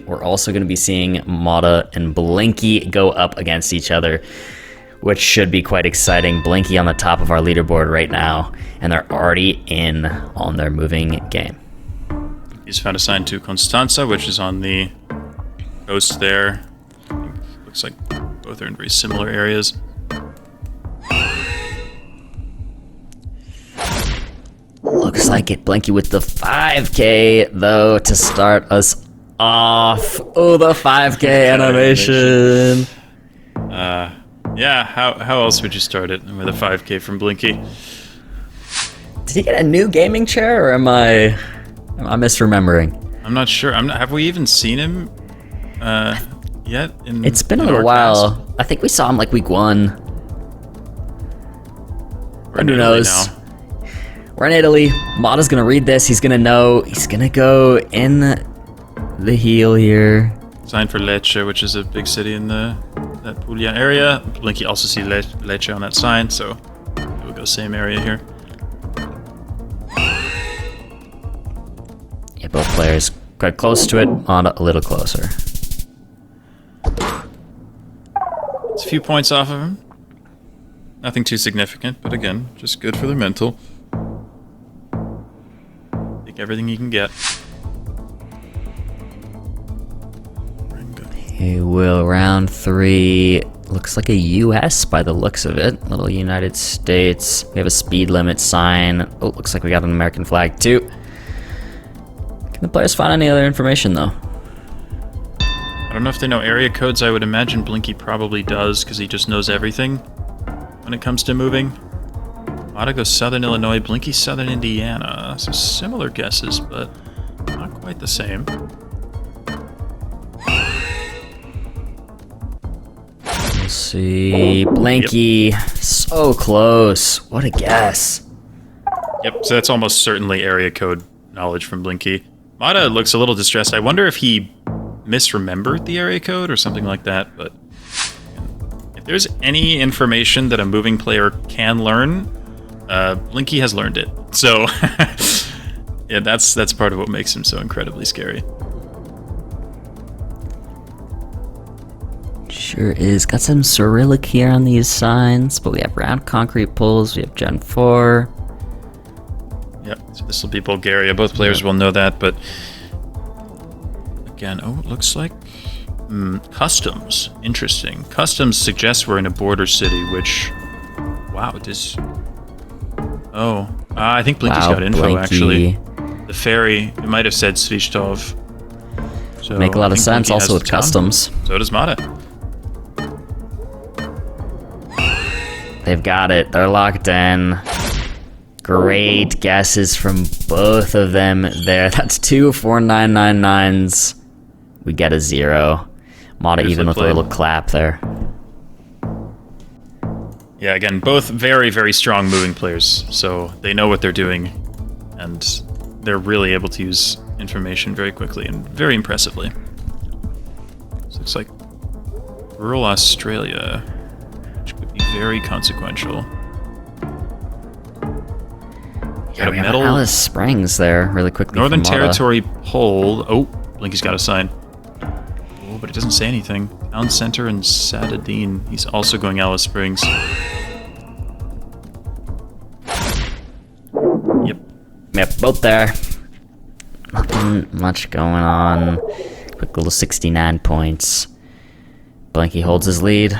We're also going to be seeing Mada and Blinky go up against each other, which should be quite exciting. Blinky on the top of our leaderboard right now, and they're already in on their moving game. He's found a sign to Constanza, which is on the coast there. Looks like both are in very similar areas. Looks like it. Blinky with the 5K, though, to start us off. Oh, the 5K animation. Yeah, how else would you start it with a 5K from Blinky? Did he get a new gaming chair, or am I misremembering? I'm not sure. Have we even seen him yet? It's been a little while. Cast? I think we saw him like week 1. Who knows? Now. We're in Italy. Mada's gonna read this. He's gonna know. He's gonna go in the heel here. Sign for Lecce, which is a big city in that Puglia area. Blinky also see Lecce on that sign, so we'll go same area here. Yeah, both players quite close to it. Mada a little closer. It's a few points off of him. Nothing too significant, but again, just good for their mental. Take everything you can get. He will round 3. Looks like a US by the looks of it. Little United States. We have a speed limit sign. Oh, looks like we got an American flag too. Can the players find any other information though? I don't know if they know area codes. I would imagine Blinky probably does, because he just knows everything when it comes to moving. Mada goes Southern Illinois, Blinky Southern Indiana. So similar guesses, but not quite the same. We'll see. Blinky, yep. So close. What a guess. Yep, so that's almost certainly area code knowledge from Blinky. Mada looks a little distressed. I wonder if he misremembered the area code or something like that, but if there's any information that a moving player can learn, Blinky has learned it. So yeah, that's part of what makes him so incredibly scary. Sure is. Got some Cyrillic here on these signs, but we have round concrete poles, we have Gen 4. Yep, so this will be Bulgaria. Both players will know that, but again, oh, it looks like customs. Interesting. Customs suggests we're in a border city, which, wow, this. Oh, I think Blinky's got info, Blinky. Actually. The ferry, it might have said Svistov. So make a lot of sense, Blinky also with customs. So does Mada. They've got it. They're locked in. Great guesses from both of them there. That's 2 4999s. We get a 0. Mada even with a little clap there. Yeah, again, both very, very strong moving players, so they know what they're doing, and they're really able to use information very quickly and very impressively. This looks like rural Australia, which could be very consequential. Yeah, we have Alice Springs there really quickly. Northern Territory pole. Oh, Blinky's got a sign. Oh, but it doesn't say anything. Town Center and Satadine. He's also going Alice Springs. Yep, both there. Nothing much going on. Quick little 69 points. Blinky holds his lead.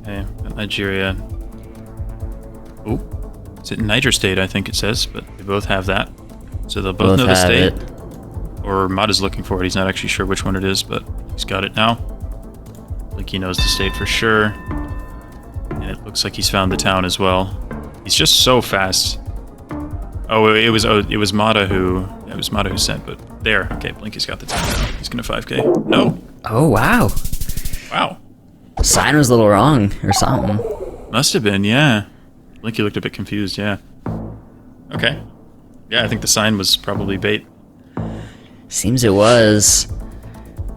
Okay, Nigeria. Oh, is it Niger State? I think it says, but they both have that. So they'll both know the state. Or Mada's looking for it. He's not actually sure which one it is, but he's got it now. Blinky knows the state for sure. And it looks like he's found the town as well. He's just so fast. Oh, it was Mada who sent, but there. Okay, Blinky's got the town now. He's gonna 5K. No. Oh, wow. Wow. Sign was a little wrong or something. Must have been, yeah. Blinky looked a bit confused, yeah. Okay. Yeah, I think the sign was probably bait. Seems it was.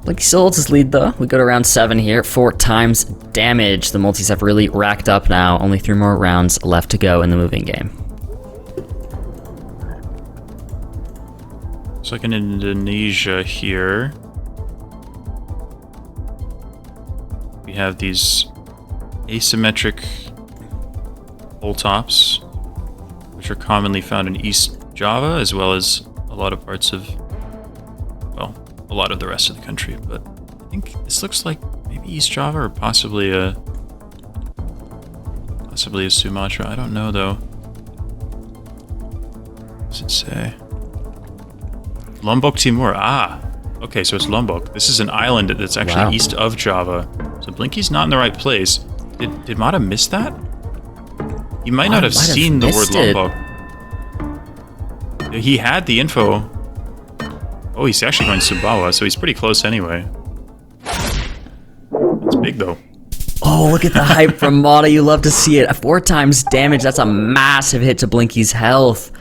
Blinky still holds his lead though. We go to round 7 here. 4 times damage. The multis have really racked up now. Only 3 more rounds left to go in the moving game. Looks like in Indonesia here. We have these asymmetric pole tops, which are commonly found in East Java, as well as a lot of parts of, well, a lot of the rest of the country. But I think this looks like maybe East Java or possibly a Sumatra. I don't know though. What does it say? Lombok Timur. Ah, okay, so it's Lombok. This is an island that's actually east of Java. So Blinky's not in the right place. Did Mada miss that? He might not have seen the word Lombok. He had the info. Oh, he's actually going Sumbawa, so he's pretty close anyway. It's big though. Oh, look at the hype from Mada. You love to see it. 4 times damage. That's a massive hit to Blinky's health.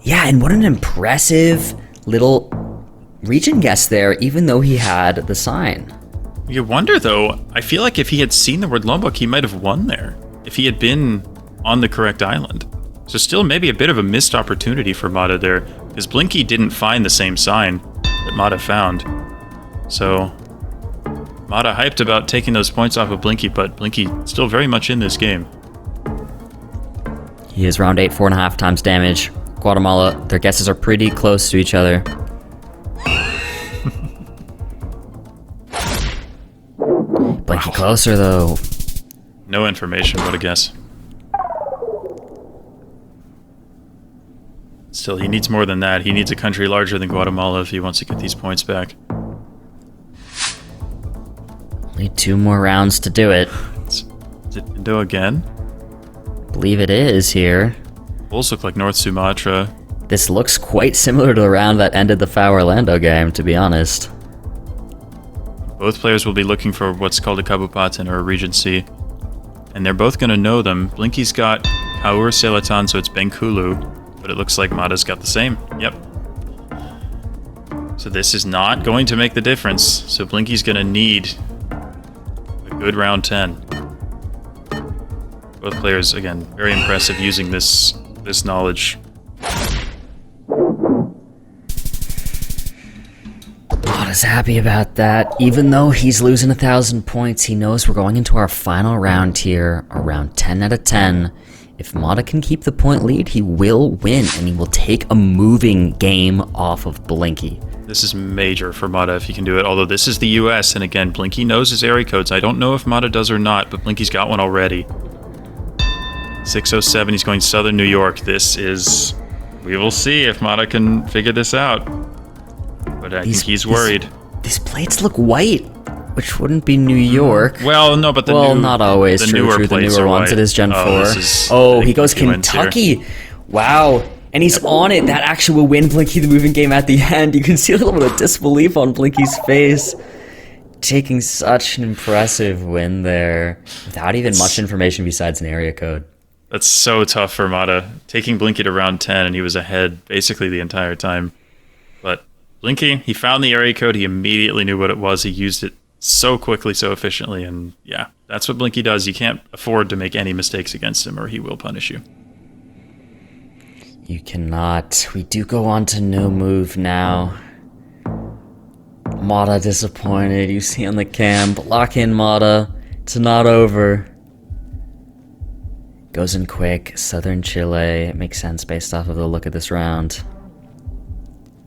Yeah, and what an impressive little region guess there, even though he had the sign. You wonder, though, I feel like if he had seen the word Lombok, he might have won there. If he had been on the correct island. So still maybe a bit of a missed opportunity for Mada there, because Blinky didn't find the same sign that Mada found. So Mada hyped about taking those points off of Blinky, but Blinky still very much in this game. He is round 8, 4.5 times damage. Guatemala, their guesses are pretty close to each other. Blinky closer, though. No information, what a guess. Still, he needs more than that. He needs a country larger than Guatemala if he wants to get these points back. Only 2 more rounds to do it. Is it Indo again? Believe it is here. Bulls look like North Sumatra. This looks quite similar to the round that ended the FAO Orlando game, to be honest. Both players will be looking for what's called a Kabupaten or a Regency. And they're both going to know them. Blinky's got Kaur Selatan, so it's Bengkulu. But it looks like Mada's got the same. Yep. So this is not going to make the difference. So Blinky's going to need a good round 10. Both players, again, very impressive using this knowledge. Mada's happy about that. Even though he's losing 1,000 points, he knows we're going into our final round here, around 10 out of 10. If Mada can keep the point lead, he will win, and he will take a moving game off of Blinky. This is major for Mada if he can do it, although this is the US, and again, Blinky knows his area codes. I don't know if Mada does or not, but Blinky's got one already. 607, he's going Southern New York. This is... We will see if Mada can figure this out. But I think he's worried. These plates look white, which wouldn't be New York. Well, no, but not always. The true, newer true. The plates newer are ones. white. It is Gen 4. He goes Kentucky. Wow. And he's on it. That actually will win Blinky the moving game at the end. You can see a little bit of disbelief on Blinky's face. Taking such an impressive win there without even much information besides an area code. That's so tough for Mada. Taking Blinky to round 10 and he was ahead basically the entire time. But Blinky, he found the area code. He immediately knew what it was. He used it so quickly, so efficiently. And yeah, that's what Blinky does. You can't afford to make any mistakes against him or he will punish you. You cannot. We do go on to no move now. Mada disappointed. You see on the cam. But lock in, Mada. It's not over. Goes in quick. Southern Chile. It makes sense based off of the look of this round.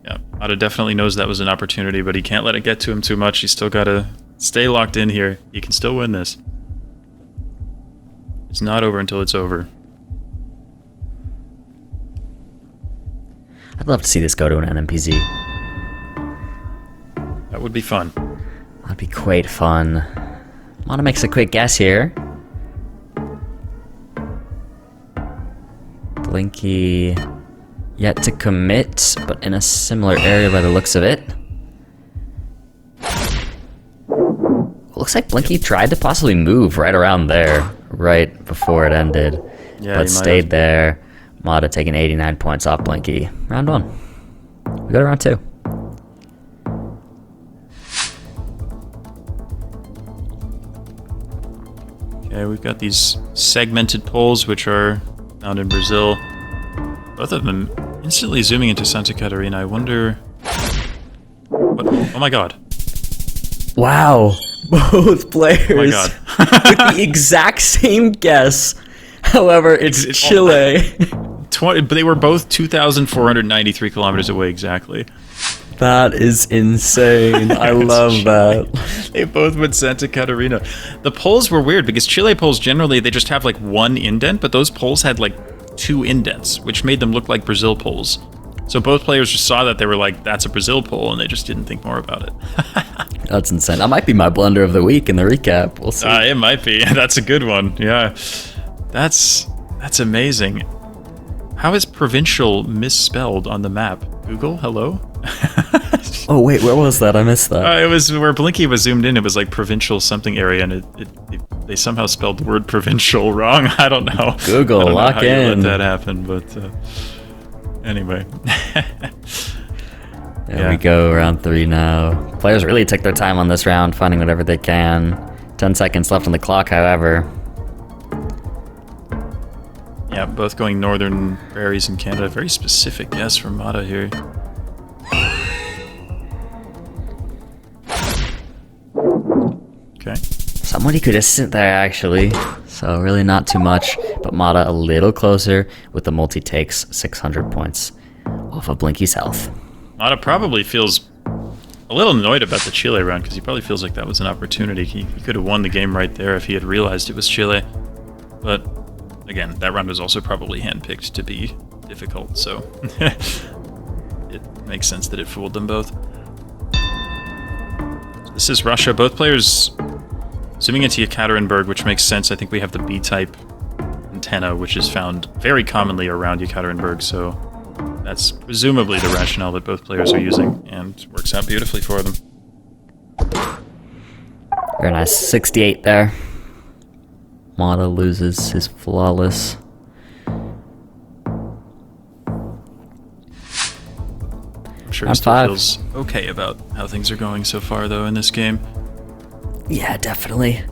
Yeah, Mada definitely knows that was an opportunity, but he can't let it get to him too much. He's still got to stay locked in here. He can still win this. It's not over until it's over. I'd love to see this go to an NMPZ. That would be fun. That'd be quite fun. Mada makes a quick guess here. Blinky yet to commit, but in a similar area by the looks of it. Looks like Blinky tried to possibly move right around there, right before it ended, but stayed there. Mada taking 89 points off Blinky. Round 1. We go to round 2. Okay, we've got these segmented poles, which are found in Brazil. Both of them Instantly zooming into Santa Catarina, I wonder... What? Oh my god. Wow. Both players Oh my god. with the exact same guess. However, it's Chile. But they were both 2,493 kilometers away exactly. That is insane. I love that. They both went Santa Catarina. The poles were weird because Chile poles generally they just have like one indent, but those poles had like 2 indents, which made them look like Brazil poles. So both players just saw that, they were like, that's a Brazil pole, and they just didn't think more about it. That's insane. That might be my blunder of the week in the recap. We'll see. It might be. That's a good one. Yeah. That's amazing. How is provincial misspelled on the map? Google, hello? Oh, wait, where was that? I missed that. It was where Blinky was zoomed in. It was like provincial something area, and they somehow spelled the word provincial wrong. I don't know. Google, I don't know lock how in. you let that happen, but anyway. There we go, round 3 now. Players really took their time on this round, finding whatever they can. 10 seconds left on the clock, however. Yeah, both going northern prairies in Canada. Very specific guess from Mada here. Okay. Somebody could assist there, actually. So really not too much, but Mada a little closer with the multi-takes 600 points off of Blinky's health. Mada probably feels a little annoyed about the Chile round because he probably feels like that was an opportunity. He could have won the game right there if he had realized it was Chile. But again, that round was also probably handpicked to be difficult, so it makes sense that it fooled them both. This is Russia. Both players zooming into Yekaterinburg, which makes sense. I think we have the B-type antenna, which is found very commonly around Yekaterinburg, so that's presumably the rationale that both players are using, and works out beautifully for them. Very nice. 68 there. Mada loses his flawless. I'm sure he still feels okay about how things are going so far, though, in this game. Yeah, definitely.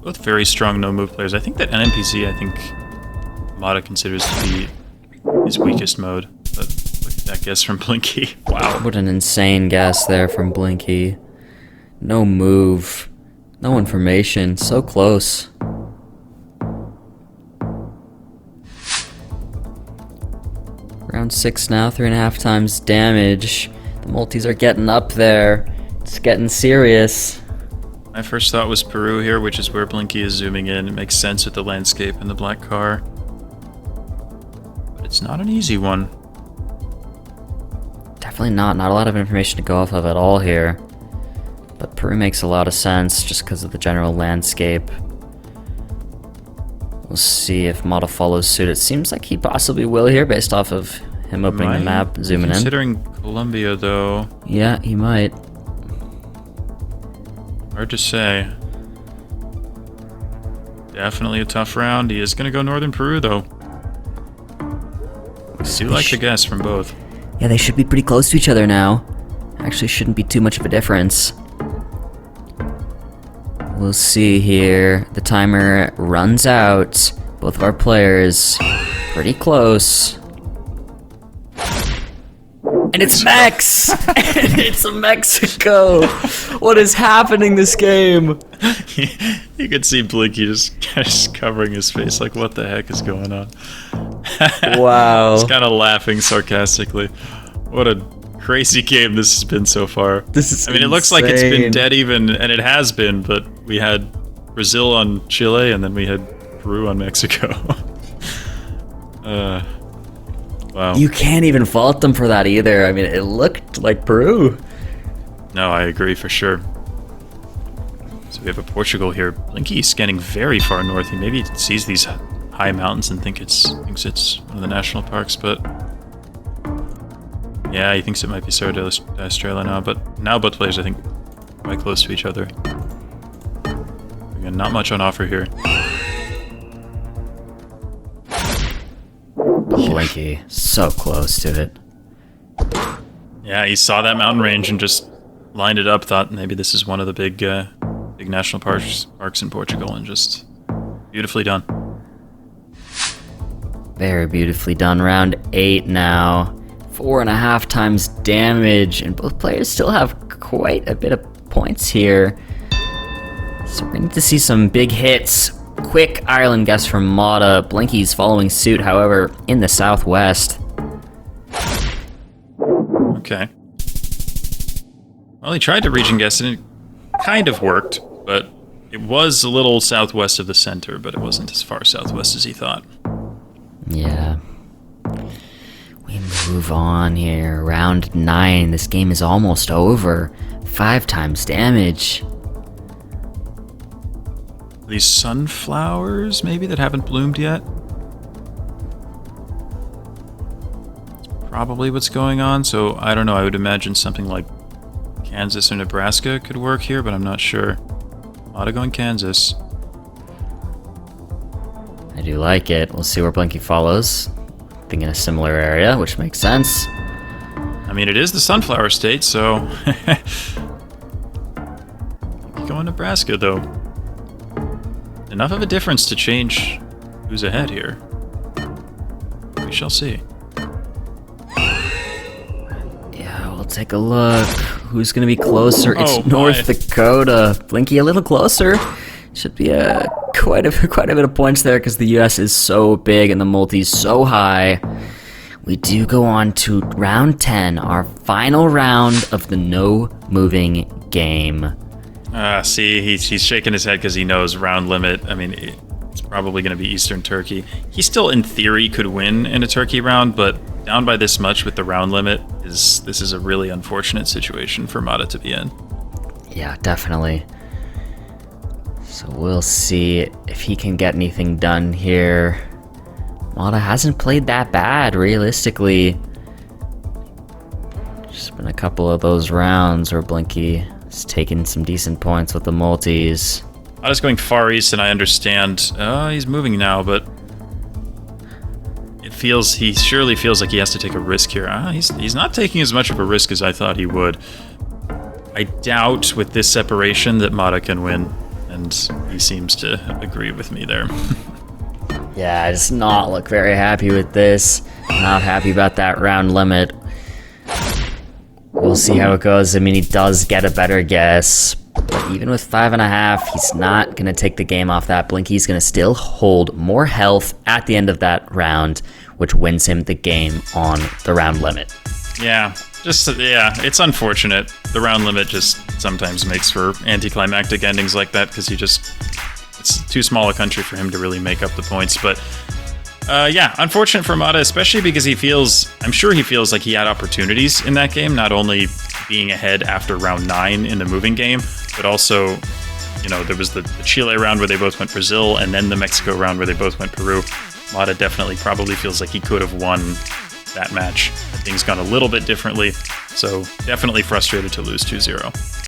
Both very strong no-move players. I think that NMPZ, I think Mada considers to be his weakest mode. But look at that guess from Blinky. Wow. What an insane guess there from Blinky. No move. No information. So close. Round 6 now. 3.5 times damage. The multis are getting up there. It's getting serious. My first thought was Peru here, which is where Blinky is zooming in. It makes sense with the landscape and the black car. But it's not an easy one. Definitely not. Not a lot of information to go off of at all here. But Peru makes a lot of sense just because of the general landscape. We'll see if Mada follows suit. It seems like he possibly will here based off of him opening the map, zooming in. Considering Colombia, though. Yeah, he might. Hard to say. Definitely a tough round. He is going to go northern Peru, though. I do like the guess from both. Yeah, they should be pretty close to each other now. Actually, shouldn't be too much of a difference. We'll see here. The timer runs out. Both of our players pretty close. And it's Mex! It's Mexico! What is happening this game? You could see Blinky just covering his face like, what the heck is going on? Wow. He's kind of laughing sarcastically. What a crazy game this has been so far. This is it looks like it's been dead even, and it has been, but we had Brazil on Chile, and then we had Peru on Mexico. Wow. You can't even fault them for that either. I mean, it looked like Peru. No, I agree for sure. So we have a Portugal here. Blinky scanning very far north. He maybe sees these high mountains and thinks it's one of the national parks, but yeah, he thinks it might be Cerro de Estrela now. But now both players, I think, quite close to each other. Again, not much on offer here. Blinky, so close to it. Yeah, he saw that mountain range and just lined it up, thought maybe this is one of the big national parks in Portugal, and just beautifully done. Very beautifully done. Round 8 now. 4.5 times damage, and both players still have quite a bit of points here. So we're going to need to see some big hits. Quick Ireland guess from Mada. Blinky's following suit, however, in the southwest. Okay. Well, he tried to region guess, and it kind of worked, but it was a little southwest of the center, but it wasn't as far southwest as he thought. Yeah. We move on here. Round 9. This game is almost over. 5 times damage. These sunflowers, maybe, that haven't bloomed yet? That's probably what's going on, so I don't know. I would imagine something like Kansas or Nebraska could work here, but I'm not sure. A lot of going Kansas. I do like it. We'll see where Blinky follows. I think in a similar area, which makes sense. I mean, it is the sunflower state, so... Going Nebraska, though. Enough of a difference to change who's ahead here. We shall see. Yeah, we'll take a look. Who's gonna be closer? It's North my. Dakota. Blinky a little closer. Should be quite a bit of points there because the U.S. is so big and the multi's so high. We do go on to round 10, our final round of the no moving game. See, he's shaking his head because he knows round limit. I mean, it's probably going to be Eastern Turkey. He still, in theory, could win in a Turkey round, but down by this much with the round limit, this is a really unfortunate situation for Mada to be in. Yeah, definitely. So we'll see if he can get anything done here. Mada hasn't played that bad, realistically. Just been a couple of those rounds where Blinky has taken some decent points with the multis. Mada's going far east, and I understand. He's moving now, but he surely feels like he has to take a risk here. He's not taking as much of a risk as I thought he would. I doubt with this separation that Mada can win, and he seems to agree with me there. Yeah, does not look very happy with this. Not happy about that round limit. We'll see how it goes. I mean, he does get a better guess. But even with 5.5, he's not going to take the game off that. Blinky's going to still hold more health at the end of that round, which wins him the game on the round limit. Yeah, it's unfortunate. The round limit just sometimes makes for anticlimactic endings like that because it's too small a country for him to really make up the points. But yeah, unfortunate for Mada, especially because I'm sure he feels like he had opportunities in that game, not only being ahead after round 9 in the moving game, but also, there was the Chile round where they both went Brazil, and then the Mexico round where they both went Peru. Mada definitely probably feels like he could have won that match. Things gone a little bit differently, so definitely frustrated to lose 2-0.